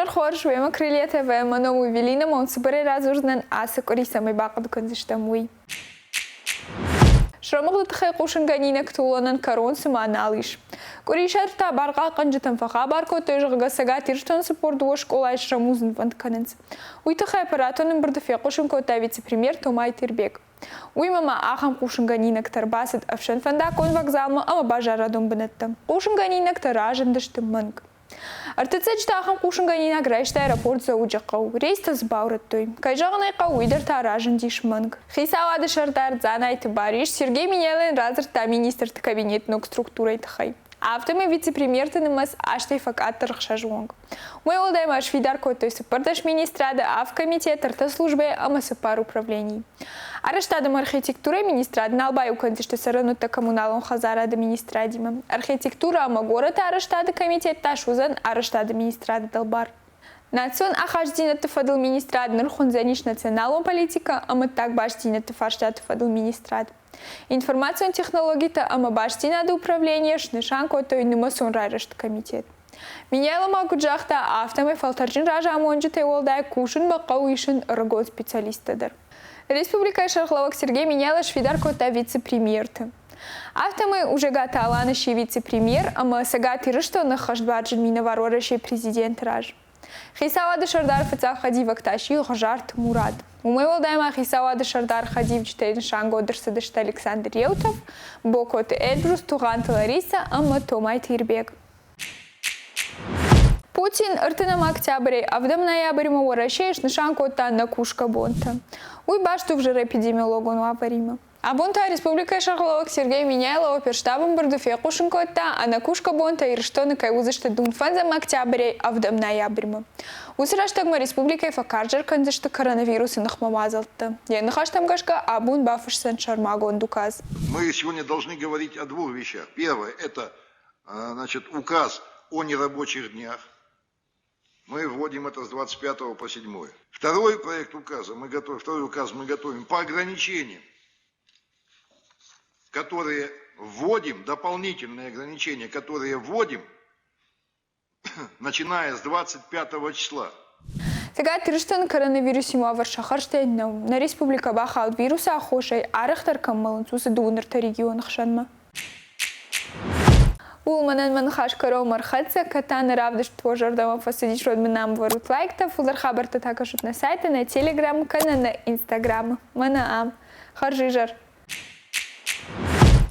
خورش ويما كريليتا ويما نومو ويلينا مونسبري رازورزنن آسا كوريسا ميباقد كنزشتموي شرمغل تخيقوشن غانينا كتولانن كارون سماناليش كوريشات تا بارقا قنجتن فخا باركو تيجغ غساغات يرشتن سپورдуо школа шрамузн вантканенц уйтахай аппаратонын бирдефекушин кота вице-премьер Томай Тирбек уймама ахам кушинганинак тарбасат авшен фанда кон вокзалма ама бажарадон бинетта кушинганинак таражындышты мынг артыцечта ахам кушинганинак райшта аэропорт зауджақау рейста збаураттой кайжағынай қауидер таражындиш мынг хисавады шардар занайты бариш Сергей Минелен разырта министрты кабинетнок структурай тахай Автоме вице-премьер тынымыз аштай факаттыр қшажуонг. Мой олдайм аш видар котой сыпырдаш министрады ав комитет арта службе ама сыпар управлений. Араштадым архитектура министрады налбай укантишты саранутта коммуналон хазарады министрадима. Архитектура ама город араштады комитет ташузан араштады министрады далбар. Национ ахаждина тыфадыл министрады нырхунзаниш националон политика ама так баштина тыфаштя тыфадыл министрады. Информацион технологията ама баштинады управление шнышанко той нымасон райрышты комитет. Минялама куджахта автомы фалтаржин ража амонжы тейолдай кушын бақау ишін ыргон специалистадыр. Республика Шархлавак Сергей Миняла швидар кота вице-премьерты. Автомы уже гата аланыши вице-премьер, ама сагати рышто на хашбаджин миноварорыши президент раж. Хисавады шардар фацах хади вакташи хажарт Мурад. Умой волдайма хисавады шардар хади в 4 шанго дырсадышты Александр Еутов, бокот Эльбрус, Туганты Лариса, ама Томай Тирбек. Путин ыртынам октябре, а в дом ноябрь мы ворощаешь на шанкота на кушка бонта. Уй башту в жир эпидемиологу нуапарима. А бонта Республика Шарловак Сергей Миняйлова перштабом бардуфеку шинкота, а на кушка бонта и рштоны кайвузышты дунфанзам октябре, а в дом ноябрь мы. Усраштагма Республика Факарджер канзышты коронавирусы нахмамазалта. Я нахаштам гашка, а бун бафышсан шармагон дуказ. Мы сегодня должны говорить о двух вещах. Первое – это указ о нерабочих днях. Мы вводим это с 25 по 7. Второй проект указа второй указ мы готовим по ограничениям, которые вводим, дополнительные ограничения, которые вводим, начиная с 25 числа. Сега тирштан коронавирусим аваршахарштен на республика бахал вируса охошай арахтар каммалын сусы дуунырта регион хшанма. Улманан манхаш каро мархатса катан равдыш твожардама фасадиш родминам ворут лайкта фулар хабарта такашут на сайте, на телеграм, кана на инстаграм. Мана ам. Харжижар.